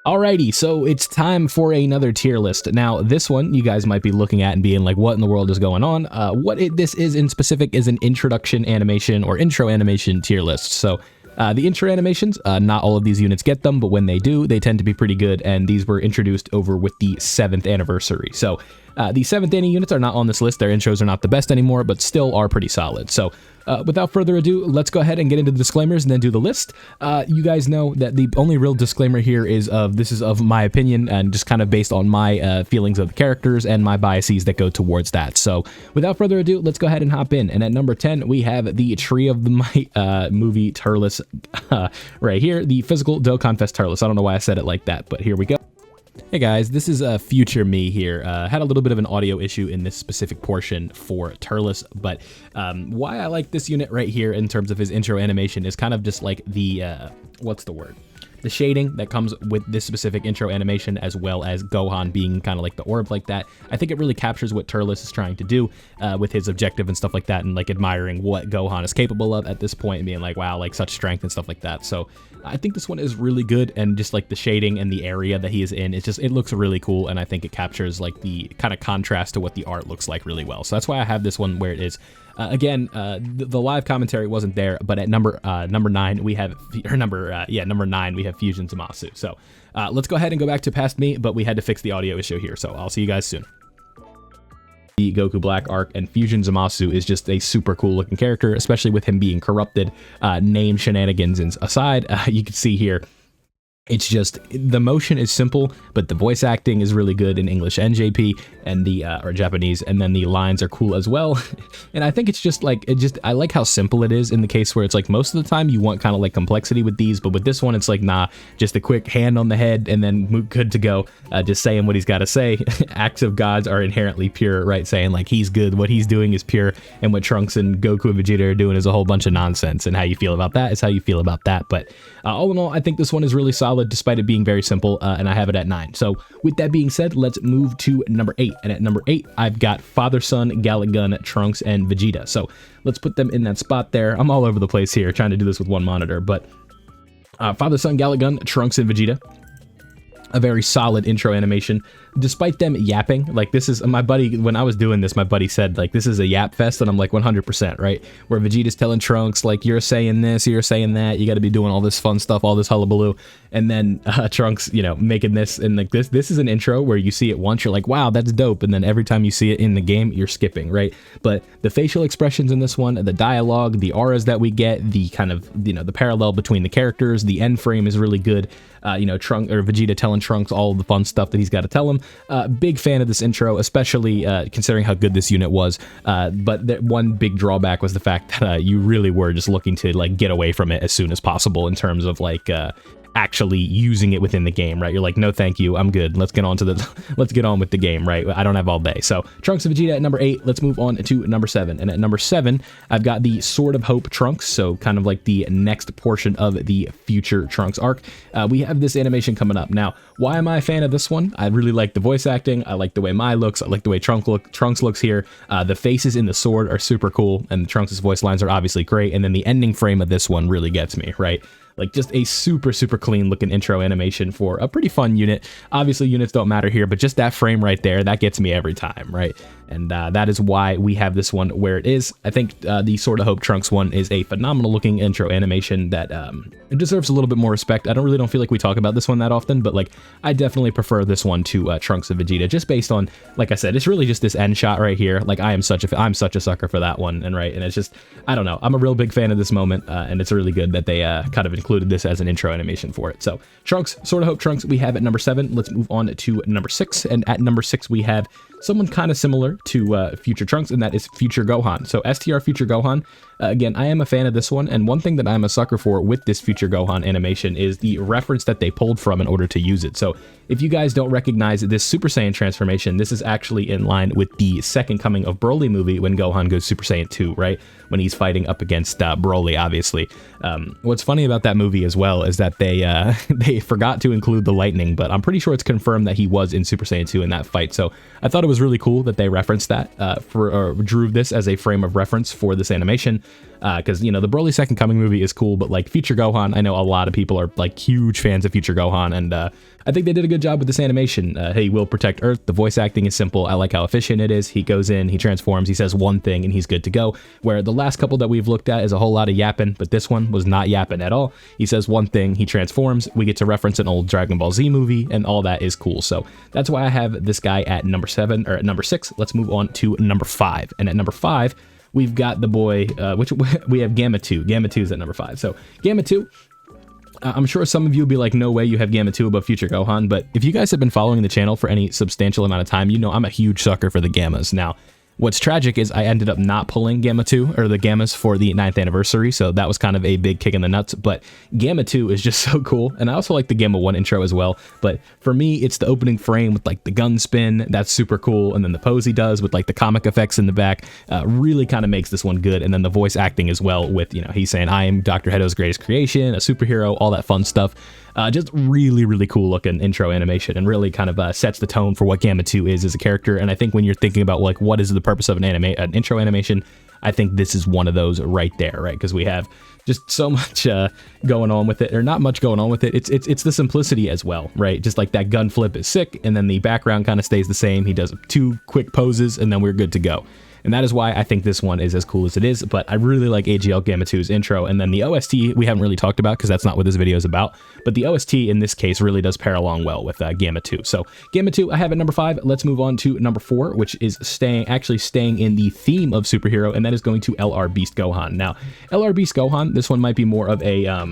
Alrighty, so it's time for another tier list. Now, this one you guys might be looking at and being like, what in the world is going on? This is in specific is an introduction animation or intro animation tier list. So the intro animations, not all of these units get them, but when they do, they tend to be pretty good, and these were introduced over with the 7th anniversary. So the 7th Annie units are not on this list. Their intros are not the best anymore, but still are pretty solid. So without further ado, let's go ahead and get into the disclaimers and then do the list. You guys know that the only real disclaimer here is this is of my opinion and just kind of based on my feelings of the characters and my biases that go towards that. So without further ado, let's go ahead and hop in. And at number 10, we have the Tree of the Might movie Turles right here, the physical Dokkan Fest Turles. I don't know why I said it like that, but here we go. Hey guys, this is future me here. Had a little bit of an audio issue in this specific portion for Turles, but why I like this unit right here in terms of his intro animation is kind of just like the, what's the word? The shading that comes with this specific intro animation, as well as Gohan being kind of like the orb like that. I think it really captures what Turles is trying to do with his objective and stuff like that, and like admiring what Gohan is capable of at this point and being like, wow, like such strength and stuff like that. So I think this one is really good, and just like the shading and the area that he is in, it's just, it looks really cool, and I think it captures like the kind of contrast to what the art looks like really well. So that's why I have this one where it is. Again, the live commentary wasn't there, but at number 9 we have, or number 9 we have Fusion Zamasu. So let's go ahead and go back to past me, but we had to fix the audio issue here, so I'll see you guys soon. The Goku Black arc, and Fusion Zamasu is just a super cool looking character, especially with him being corrupted. Name shenanigans aside, you can see here, it's just, the motion is simple, but the voice acting is really good in English and JP, and the, or Japanese, and then the lines are cool as well. And I think it's just like, I like how simple it is in the case where it's like most of the time you want kind of like complexity with these, but with this one it's like, nah, just a quick hand on the head and then good to go, just saying what he's got to say. Acts of gods are inherently pure, right? Saying like he's good, what he's doing is pure, and what Trunks and Goku and Vegeta are doing is a whole bunch of nonsense, and how you feel about that is how you feel about that. But all in all, I think this one is really solid, despite it being very simple, and I have it at 9. So with that being said, let's move to number 8. And at number 8, I've got Father, Son, Galagun, Trunks, and Vegeta. So let's put them in that spot there. I'm all over the place here, trying to do this with one monitor, but Father, Son, Galagun, Trunks, and Vegeta. A very solid intro animation, despite them yapping. Like, this is, my buddy, when I was doing this, my buddy said, like, this is a yap fest, and I'm like, 100%, right? Where Vegeta's telling Trunks, like, you're saying this, you're saying that, you gotta be doing all this fun stuff, all this hullabaloo, and then Trunks, you know, making this, and like, this is an intro where you see it once, you're like, wow, that's dope, and then every time you see it in the game, you're skipping, right? But the facial expressions in this one, the dialogue, the auras that we get, the kind of, you know, the parallel between the characters, the end frame is really good. You know, Vegeta telling Trunks all of the fun stuff that he's got to tell him. Big fan of this intro, especially considering how good this unit was. But one big drawback was the fact that you really were just looking to like get away from it as soon as possible in terms of like actually using it within the game, right? You're like, no, thank you, I'm good. Let's get on with the game, right? I don't have all day. So Trunks and Vegeta at number 8. Let's move on to number 7. And at number 7, I've got the Sword of Hope Trunks. So kind of like the next portion of the future Trunks arc. We have this animation coming up. Now, why am I a fan of this one? I really like the voice acting. I like the way Mai looks. I like the way Trunks looks here. The faces in the sword are super cool, and Trunks' voice lines are obviously great. And then the ending frame of this one really gets me, right? Like, just a super clean looking intro animation for a pretty fun unit. Obviously units don't matter here, but just that frame right there, that gets me every time, right? And that is why we have this one where it is. I think the Sword of Hope Trunks one is a phenomenal looking intro animation that it deserves a little bit more respect. I don't feel like we talk about this one that often, but like I definitely prefer this one to Trunks and Vegeta, just based on, like I said, it's really just this end shot right here. Like I'm such a sucker for that one, and it's just, I don't know, I'm a real big fan of this moment, and it's really good that they kind of included this as an intro animation for it. So Trunks, Sword of Hope Trunks, we have at number 7. Let's move on to number 6, and at number 6 we have someone kind of similar to Future Trunks, and that is Future Gohan. So STR Future Gohan, again, I am a fan of this one, and one thing that I'm a sucker for with this Future Gohan animation is the reference that they pulled from in order to use it. So if you guys don't recognize this Super Saiyan transformation, this is actually in line with the second coming of Broly movie when Gohan goes Super Saiyan 2, right? When he's fighting up against Broly, obviously. What's funny about that movie as well is that they forgot to include the lightning, but I'm pretty sure it's confirmed that he was in Super Saiyan 2 in that fight. So I thought it was really cool that they referenced that, drew this as a frame of reference for this animation. because you know the Broly Second Coming movie is cool, but like Future Gohan, I know a lot of people are like huge fans of Future Gohan, and I think they did a good job with this animation. He will protect Earth. The voice acting is simple. I like how efficient it is. He goes in, he transforms, he says one thing, and he's good to go. Where the last couple that we've looked at is a whole lot of yapping, but this one was not yapping at all. He says one thing, he transforms. We get to reference an old Dragon Ball Z movie, and all that is cool. So that's why I have this guy at number 7 or at number 6. Let's move on to number 5, and at number 5. We've got the boy, which we have Gamma 2. Gamma 2 is at number 5. So Gamma 2, I'm sure some of you will be like, no way you have Gamma 2 above Future Gohan. But if you guys have been following the channel for any substantial amount of time, you know I'm a huge sucker for the Gammas. Now, what's tragic is I ended up not pulling Gamma 2 or the Gammas for the 9th anniversary, so that was kind of a big kick in the nuts, but Gamma 2 is just so cool, and I also like the Gamma 1 intro as well, but for me, it's the opening frame with like the gun spin, that's super cool, and then the pose he does with like the comic effects in the back really kind of makes this one good, and then the voice acting as well with, you know, he's saying, I am Dr. Hedo's greatest creation, a superhero, all that fun stuff. Just really, really cool looking intro animation, and really kind of sets the tone for what Gamma 2 is as a character. And I think when you're thinking about like what is the purpose of an intro animation, I think this is one of those right there, right? Because we have just so much going on with it, or not much going on with it. It's the simplicity as well, right? Just like that gun flip is sick, and then the background kind of stays the same. He does 2 quick poses, and then we're good to go. And that is why I think this one is as cool as it is, but I really like AGL Gamma 2's intro, and then the OST we haven't really talked about because that's not what this video is about, but the OST in this case really does pair along well with Gamma 2. So Gamma 2, I have at number 5. Let's move on to number 4, which is staying in the theme of superhero, and that is going to LR Beast Gohan. Now, LR Beast Gohan, this one might be more of a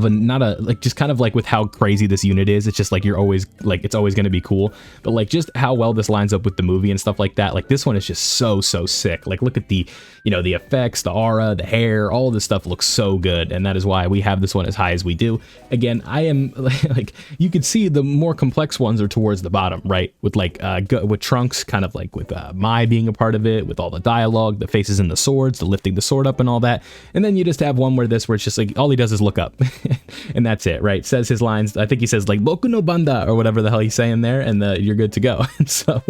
not a like just kind of like with how crazy this unit is, it's just like you're always like it's always going to be cool, but like just how well this lines up with the movie and stuff like that, like this one is just so sick. Like look at the, you know, the effects, the aura, the hair, all this stuff looks so good, and that is why we have this one as high as we do. Again, I am like you can see the more complex ones are towards the bottom, right, with like with Trunks kind of like with Mai being a part of it, with all the dialogue, the faces and the swords, the lifting the sword up and all that, and then you just have one where it's just like all he does is look up and that's it, right? Says his lines, I think he says like Boku no Banda or whatever the hell he's saying there, and you're good to go. And so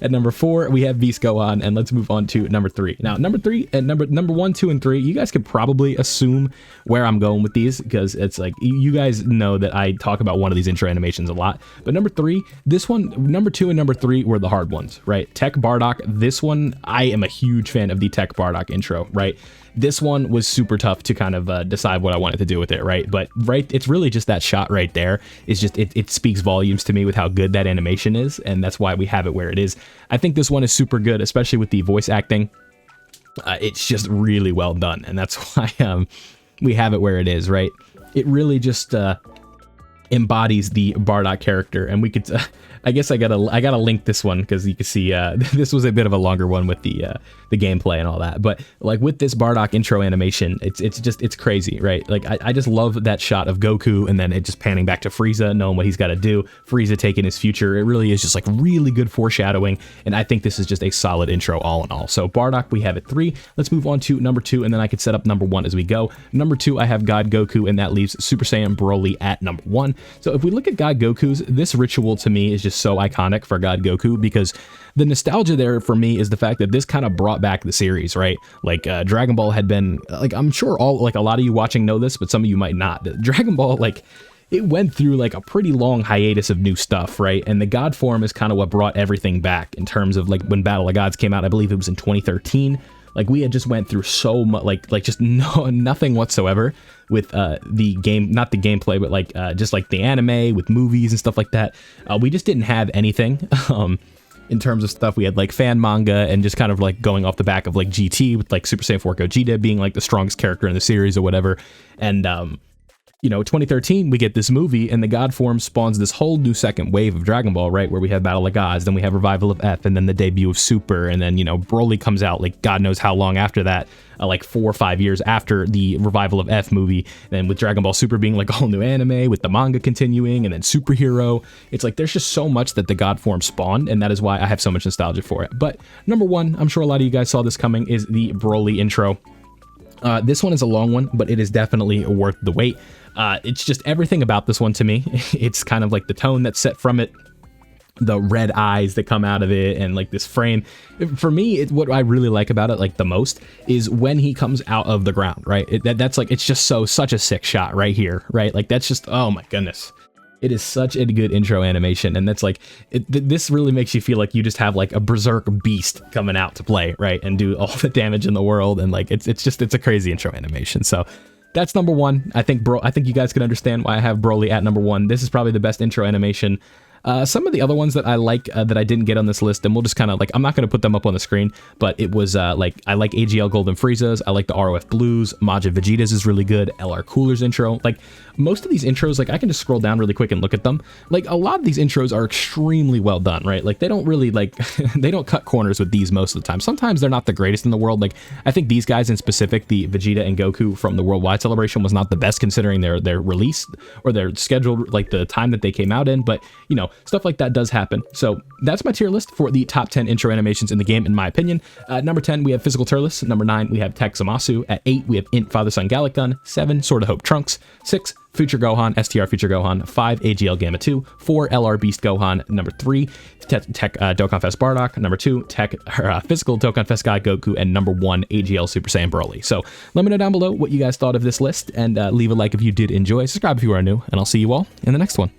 at number 4 we have Beast Gohan, and let's move on to number 3. Now number 3 and number 1, 2, and 3, you guys could probably assume where I'm going with these, because it's like you guys know that I talk about one of these intro animations a lot, but number 3, this one, number 2 and number 3 were the hard ones, right? Tech Bardock, this one, I am a huge fan of the Tech Bardock intro, right? This one was super tough to kind of decide what I wanted to do with it, right? But it's really just that shot right there. It's just, it speaks volumes to me with how good that animation is, and that's why we have it where it is. I think this one is super good, especially with the voice acting. It's just really well done, and that's why we have it where it is, right? It really just embodies the Bardock character, and we could I guess I gotta link this one because you can see this was a bit of a longer one with the gameplay and all that, but like with this Bardock intro animation, it's crazy, right? Like I just love that shot of Goku, and then it just panning back to Frieza, knowing what he's got to do, Frieza taking his future. It really is just like really good foreshadowing, and I think this is just a solid intro all in all. So Bardock we have at 3. Let's move on to number 2, and then I could set up number 1 as we go. Number 2 I have God Goku, and that leaves Super Saiyan Broly at number 1. So if we look at God Goku's, this ritual to me is just so iconic for God Goku, because the nostalgia there for me is the fact that this kind of brought back the series, right? Like Dragon Ball had been, like I'm sure a lot of you watching know this, but some of you might not. Dragon Ball, like it went through like a pretty long hiatus of new stuff, right? And the God form is kind of what brought everything back in terms of like when Battle of Gods came out. I believe it was in 2013. Like we had just went through so much, like just nothing whatsoever with the game, not the gameplay, but like just like the anime with movies and stuff like that. We just didn't have anything in terms of stuff. We had like fan manga and just kind of like going off the back of like GT with like Super Saiyan 4 Gogeta being like the strongest character in the series or whatever. And you know, 2013, we get this movie, and the God form spawns this whole new second wave of Dragon Ball, right? Where we have Battle of Gods, then we have Revival of F, and then the debut of Super, and then, you know, Broly comes out, like, God knows how long after that, like 4 or 5 years after the Revival of F movie, and then with Dragon Ball Super being, like, a whole new anime, with the manga continuing, and then Superhero. It's like, there's just so much that the God form spawned, and that is why I have so much nostalgia for it. But number 1, I'm sure a lot of you guys saw this coming, is the Broly intro. This one is a long one, but it is definitely worth the wait. It's just everything about this one to me. It's kind of like the tone that's set from it, the red eyes that come out of it and like this frame. For me, what I really like about it like the most is when he comes out of the ground, right? That's like, it's just such a sick shot right here, right? Like that's just, oh my goodness. It is such a good intro animation, and that's like, this really makes you feel like you just have like a berserk beast coming out to play, right? And do all the damage in the world, and like, it's a crazy intro animation. So that's number one. I think you guys can understand why I have Broly at number one. This is probably the best intro animation. Some of the other ones that I like that I didn't get on this list, and we'll just kind of like, I'm not going to put them up on the screen, but it was like, I like AGL Golden Frieza's, I like the ROF Blues, Majin Vegeta's is really good, LR Cooler's intro. Like most of these intros, like I can just scroll down really quick and look at them. Like a lot of these intros are extremely well done, right? Like they don't really like, they don't cut corners with these most of the time. Sometimes they're not the greatest in the world. Like I think these guys in specific, the Vegeta and Goku from the Worldwide Celebration was not the best considering their release or their scheduled, like the time that they came out in, but you know, stuff like that does happen. So that's my tier list for the top 10 intro animations in the game, in my opinion. Number 10, we have Physical Turles. Number 9, we have Tech Zamasu. At 8, we have Int Father Son Gallic Gun. 7, Sword of Hope Trunks. 6, Future Gohan, STR Future Gohan. 5, AGL Gamma 2. 4, LR Beast Gohan. Number 3, Tech Dokkan Fest Bardock. Number 2, Physical Dokkan Fest Guy Goku. And number 1, AGL Super Saiyan Broly. So let me know down below what you guys thought of this list, and leave a like if you did enjoy. Subscribe if you are new, and I'll see you all in the next one.